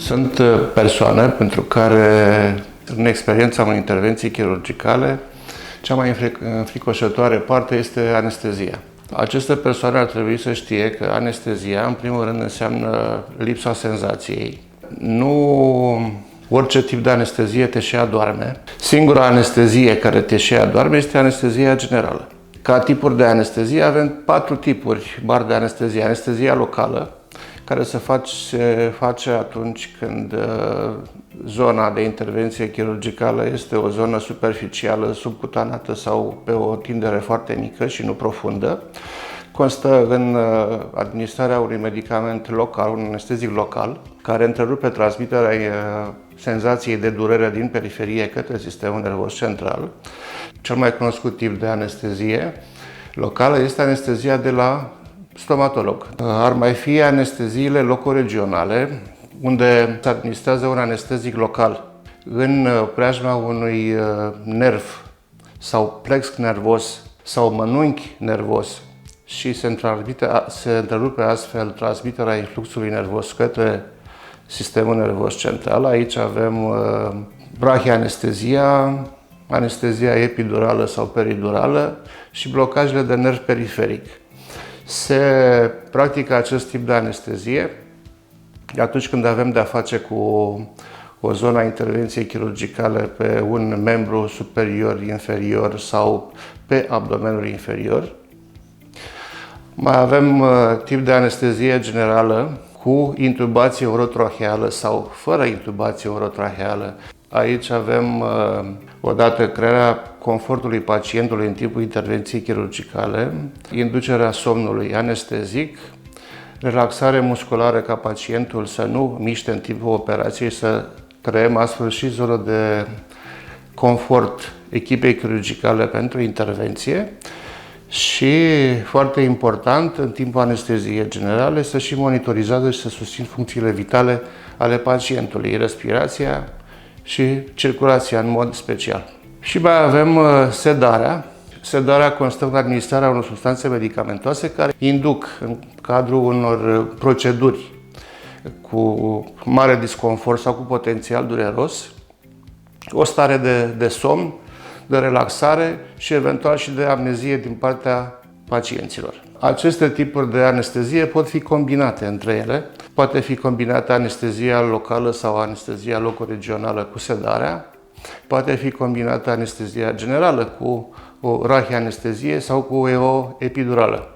Sunt persoane pentru care, în experiența unei intervenții chirurgicale, cea mai înfricoșătoare parte este anestezia. Aceste persoane ar trebui să știe că anestezia, în primul rând, înseamnă lipsa senzației. Nu orice tip de anestezie te și adorme. Singura anestezie care te și adorme este anestezia generală. Ca tipuri de anestezie avem 4 tipuri mari de anestezie. Anestezia locală, care se face atunci când zona de intervenție chirurgicală este o zonă superficială, subcutanată sau pe o tindere foarte mică și nu profundă. Constă în administrarea unui medicament local, un anestezic local, care întrerupe transmiterea senzației de durere din periferie către sistemul nervos central. Cel mai cunoscut tip de anestezie locală este anestezia de la stomatolog. Ar mai fi anesteziile locoregionale, unde se administrează un anestezic local în preajma unui nerv sau plex nervos sau mănunchi nervos și se întrerupe astfel transmiterea influxului nervos către sistemul nervos central. Aici avem brachianestezia, anestezia epidurală sau peridurală și blocajele de nerv periferic. Se practică acest tip de anestezie atunci când avem de-a face cu o zonă a intervenției chirurgicale pe un membru superior, inferior sau pe abdomenul inferior. Mai avem tip de anestezie generală cu intubație orotracheală sau fără intubație orotracheală. Aici avem odată crearea confortului pacientului în timpul intervenției chirurgicale, inducerea somnului anestezic, relaxare musculară ca pacientul să nu miște în timpul operației, să creăm astfel și zonă de confort echipei chirurgicale pentru intervenție și, foarte important, în timpul anesteziei generale, să și monitorizează și să susțin funcțiile vitale ale pacientului, respirația și circulația în mod special. Și mai avem sedarea. Sedarea constă în administrarea unor substanțe medicamentoase care induc, în cadrul unor proceduri cu mare disconfort sau cu potențial dureros, o stare de somn, de relaxare și eventual și de amnezie din partea pacienților. Aceste tipuri de anestezie pot fi combinate între ele. Poate fi combinată anestezia locală sau anestezia locoregională cu sedarea. Poate fi combinată anestezia generală cu o rachianestezie sau cu o epidurală.